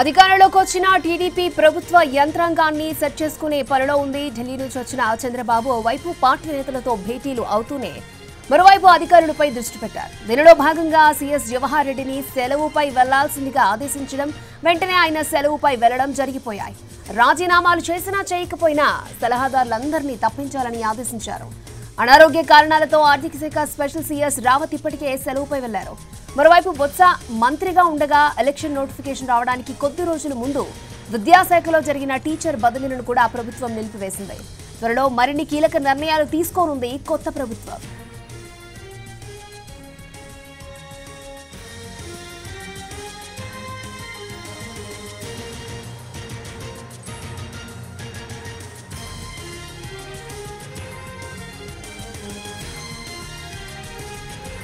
అధికారంలోకి వచ్చిన టీడీపీ ప్రభుత్వ యంత్రాంగాన్ని సెట్ చేసుకునే పనిలో ఉంది. ఢిల్లీ నుంచి వచ్చిన చంద్రబాబు ఓవైపు పార్టీ నేతలతో భేటీలు అవుతూనే మరోవైపు అధికారులపై దృష్టి పెట్టారు. దీనిలో భాగంగా సీఎస్ జవహర్ రెడ్డిని సెలవుపై వెళ్లాల్సిందిగా ఆదేశించడం, వెంటనే ఆయన సెలవుపై వెళ్లడం జరిగిపోయాయి. రాజీనామాలు చేసినా చేయకపోయినా సలహాదారులందరినీ తప్పించాలని ఆదేశించారు. అనారోగ్య కారణాలతో ఆర్థిక శాఖ స్పెషల్ సీఎస్ రావత్ ఇప్పటికే సెలవుపై వెళ్లారు. మరోవైపు బొత్స మంత్రిగా ఉండగా ఎలక్షన్ నోటిఫికేషన్ రావడానికి కొద్ది రోజుల ముందు విద్యాశాఖలో జరిగిన టీచర్ బదిలీలను కూడా ప్రభుత్వం నిలిపివేసింది. త్వరలో మరిన్ని కీలక నిర్ణయాలు తీసుకోనుంది కొత్త ప్రభుత్వం.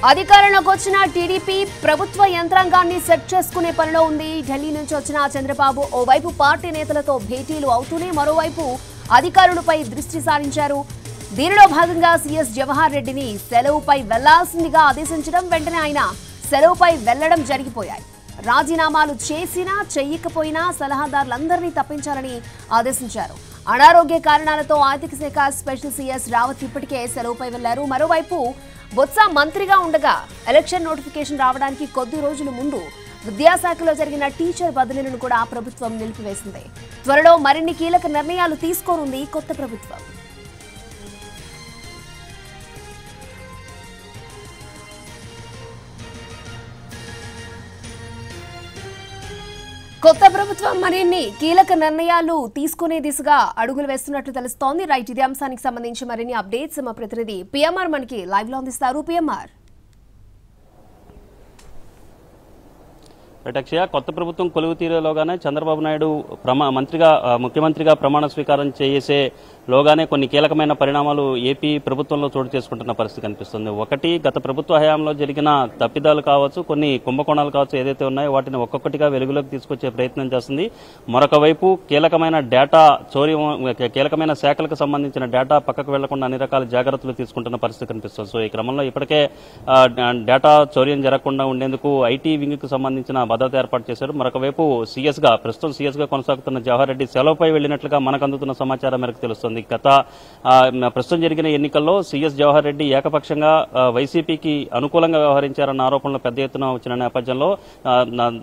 అధికారంలోకి వచ్చిన టీడీపీ ప్రభుత్వ యంత్రాంగాన్ని సెట్ చేసుకునే పనిలో ఉంది. ఢిల్లీ నుంచి వచ్చిన చంద్రబాబు ఓవైపు పార్టీ నేతలతో భేటీలు అవుతూనే మరోవైపు అధికారులపై దృష్టి సారించారు. దీనిలో భాగంగా సీఎస్ జవహర్ రెడ్డిని సెలవుపై వెళ్లాల్సిందిగా ఆదేశించడం, వెంటనే ఆయన సెలవుపై వెళ్లడం జరిగిపోయాయి. రాజీనామాలు చేసినా చెయ్యకపోయినా సలహాదారులందరినీ తప్పించాలని ఆదేశించారు. అనారోగ్య కారణాలతో ఆర్థిక శాఖ స్పెషల్ సీఎస్ రావత్ ఇప్పటికే సెలవుపై వెళ్లారు. మరోవైపు బొత్స మంత్రిగా ఉండగా ఎలక్షన్ నోటిఫికేషన్ రావడానికి కొద్ది రోజుల ముందు విద్యాశాఖలో జరిగిన టీచర్ బదిలీలను కూడా ప్రభుత్వం నిలిపివేసింది. త్వరలో మరిన్ని కీలక నిర్ణయాలు తీసుకోనుంది కొత్త ప్రభుత్వం. కొత్త ప్రభుత్వం మరిన్ని కీలక నిర్ణయాలు తీసుకునే దిశగా అడుగులు వేస్తున్నట్లు తెలుస్తోంది. రైట్, ఇదే అంశానికి సంబంధించి మరిన్ని అప్డేట్స్ మా ప్రతినిధి పిఎంఆర్ మనకి లైవ్ లో అందిస్తారు. పిఎంఆర్. అక్షయ, కొత్త ప్రభుత్వం కొలువు తీరేలోగానే చంద్రబాబు నాయుడు ముఖ్యమంత్రిగా ప్రమాణ స్వీకారం చేసే లోగానే కొన్ని కీలకమైన పరిణామాలు ఏపీ ప్రభుత్వంలో చోటు చేసుకుంటున్న పరిస్థితి కనిపిస్తుంది. ఒకటి, గత ప్రభుత్వ హయాంలో జరిగిన తప్పిదాలు కావచ్చు, కొన్ని కుంభకోణాలు కావచ్చు, ఏదైతే ఉన్నాయో వాటిని ఒక్కొక్కటిగా వెలుగులోకి తీసుకొచ్చే ప్రయత్నం చేస్తుంది. మరొక వైపు కీలకమైన డేటా చౌర్యం, కీలకమైన శాఖలకు సంబంధించిన డేటా పక్కకు వెళ్లకుండా అన్ని రకాల జాగ్రత్తలు తీసుకుంటున్న పరిస్థితి కనిపిస్తుంది. సో ఈ క్రమంలో ఇప్పటికే డేటా చౌర్యం జరగకుండా ఉండేందుకు ఐటీ వింగ్ కు సంబంధించిన భద్రత ఏర్పాటు చేశారు. మరొక వైపు ప్రస్తుతం సీఎస్ గా కొనసాగుతున్న జవహర్ రెడ్డి సెలవుపై వెళ్లినట్లుగా మనకు అందుతున్న సమాచారం మేరకు తెలుస్తుంది. ప్రస్తుతం జరిగిన ఎన్నికల్లో సీఎస్ జవహర్ రెడ్డి ఏకపక్షంగా వైసీపీకి అనుకూలంగా వ్యవహరించారన్న ఆరోపణలు పెద్ద ఎత్తున వచ్చిన నేపథ్యంలో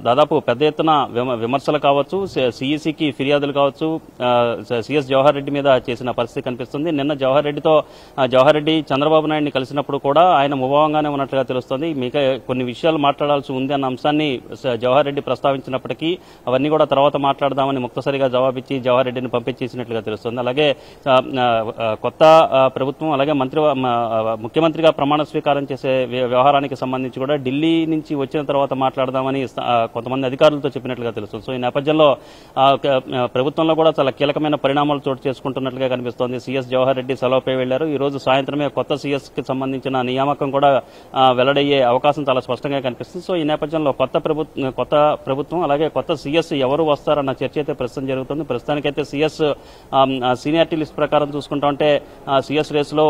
దాదాపు పెద్ద ఎత్తున విమర్శలు కావచ్చు, సీఈసీకి ఫిర్యాదులు కావచ్చు, సీఎస్ జవహర్ రెడ్డి మీద చేసిన పరిస్థితి కనిపిస్తుంది. నిన్న జవహర్ రెడ్డి చంద్రబాబు నాయుడిని కలిసినప్పుడు కూడా ఆయన ముభావంగానే ఉన్నట్లుగా తెలుస్తోంది. మిగతా కొన్ని విషయాలు మాట్లాడాల్సి ఉంది అన్న అంశాన్ని జవహర్ రెడ్డి ప్రస్తావించినప్పటికీ అవన్నీ కూడా తర్వాత మాట్లాడదామని ముక్తసరిగా జవాబిచ్చి జవహర్ రెడ్డిని పంపించేసినట్లుగా తెలుస్తోంది. అలాగే కొత్త ప్రభుత్వం, అలాగే ముఖ్యమంత్రిగా ప్రమాణ స్వీకారం చేసే వ్యవహారానికి సంబంధించి కూడా ఢిల్లీ నుంచి వచ్చిన తర్వాత మాట్లాడదామని కొంతమంది అధికారులతో చెప్పినట్లుగా తెలుస్తుంది. సో ఈ నేపథ్యంలో ప్రభుత్వంలో కూడా చాలా కీలకమైన పరిణామాలు చోటు చేసుకుంటున్నట్లుగా కనిపిస్తోంది. సీఎస్ జవహర్ రెడ్డి సెలవుపై వెళ్లారు. ఈ రోజు సాయంత్రమే కొత్త సీఎస్ కి సంబంధించిన నియామకం కూడా వెల్లడయ్యే అవకాశం చాలా స్పష్టంగా కనిపిస్తుంది. సో ఈ నేపథ్యంలో కొత్త ప్రభుత్వం అలాగే కొత్త సీఎస్ ఎవరు వస్తారన్న చర్చ అయితే ప్రస్తుతం జరుగుతుంది. ప్రస్తుతానికైతే సీఎస్ సీనియారిటీ లిస్ట్ ప్రకారం చూసుకుంటా ఉంటే సీఎస్ రేసులో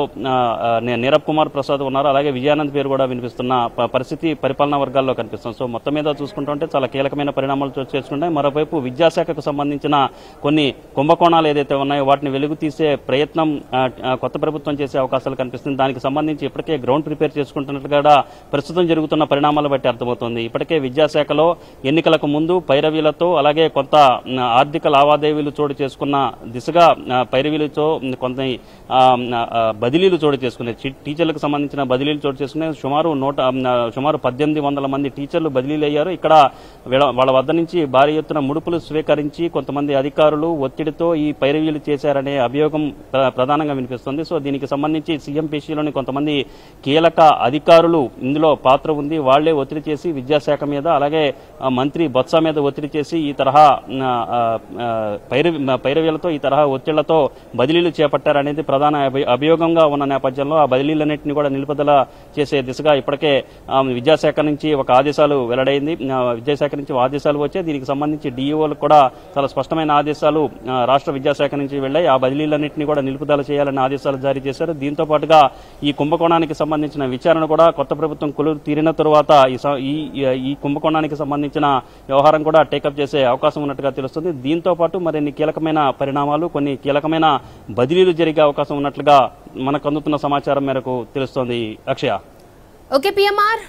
నీరబ్ కుమార్ ప్రసాద్ ఉన్నారు. అలాగే విజయానంద్ పేరు కూడా వినిపిస్తున్న పరిస్థితి పరిపాలనా వర్గాల్లో కనిపిస్తుంది. సో మొత్తం మీద చూసుకుంటా ఉంటే చాలా కీలకమైన పరిణామాలు చోటు చేసుకుంటాయి. మరోవైపు విద్యాశాఖకు సంబంధించిన కొన్ని కుంభకోణాలు ఏదైతే ఉన్నాయో వాటిని వెలుగు తీసే ప్రయత్నం కొత్త ప్రభుత్వం చేసే అవకాశాలు కనిపిస్తుంది. దానికి సంబంధించి ఇప్పటికే గ్రౌండ్ ప్రిపేర్ చేసుకుంటున్నట్లుగా ప్రస్తుతం జరుగుతున్న పరిణామాలు బట్టి అర్థమవుతుంది. ఇప్పటికే విద్యాశాఖలో ఎన్నికలకు ముందు పైరవీలతో అలాగే కొంత ఆర్థిక లావాదేవీలు చోటు చేసుకున్న దిశగా పైరవీలతో కొంత బదిలీలు చోటు చేసుకున్నాయి. టీచర్లకు సంబంధించిన బదిలీలు చోటు చేసుకున్నాయి. సుమారు 1800 మంది టీచర్లు బదిలీలు అయ్యారు. ఇక్కడ వాళ్ళ వద్ద నుంచి భారీ ఎత్తున ముడుపులు స్వీకరించి కొంతమంది అధికారులు ఒత్తిడితో ఈ పైరవీలు చేశారనే అభియోగం ప్రధానంగా వినిపిస్తుంది. సో దీనికి సంబంధించి సీఎంపీసీలోని కొంతమంది కీలక అధికారులు ఇందులో పాత్ర ఉంది. వాళ్లే ఒత్తిడి చేసి విద్యాశాఖ మీద అలాగే మంత్రి బొత్స మీద ఒత్తిడి చేసి ఈ తరహా పైరవీలతో ఈ తరహా ఒత్తిళ్లతో బదిలీలు చేపట్టారనేది ప్రధాన అభియోగంగా ఉన్న నేపథ్యంలో ఆ బదిలీలన్నింటినీ కూడా నిలుపుదల చేసే దిశగా ఇప్పటికే విద్యాశాఖ నుంచి ఒక ఆదేశాలు వెల్లడైంది. విద్యాశాఖ నుంచి ఆదేశాలు వచ్చే దీనికి సంబంధించి డిఈఓలకు కూడా చాలా స్పష్టమైన ఆదేశాలు రాష్ట్ర విద్యాశాఖ నుంచి వెళ్ళాయి. ఆ బదిలీలన్నింటినీ కూడా నిలుపుదల చేయాలని ఆదేశాలు జారీ చేశారు. దీంతో పాటుగా ఈ కుంభకోణానికి సంబంధించిన విచారణ కూడా కొత్త ప్రభుత్వం కొలువు తీరిన తరువాత ఈ కుంభకోణానికి సంబంధించిన వ్యవహారం కూడా టేకప్ చేసే అవకాశం ఉన్నట్టుగా తెలుస్తుంది. దీంతో పాటు మరిన్ని కీలకమైన పరిణామాలు, కొన్ని కీలకమైన బదిలీలు జరిగే అవకాశం ఉన్నట్లుగా మనకు అందుతున్న సమాచారం మేరకు తెలుస్తోంది. అక్షయ. Okay PMR.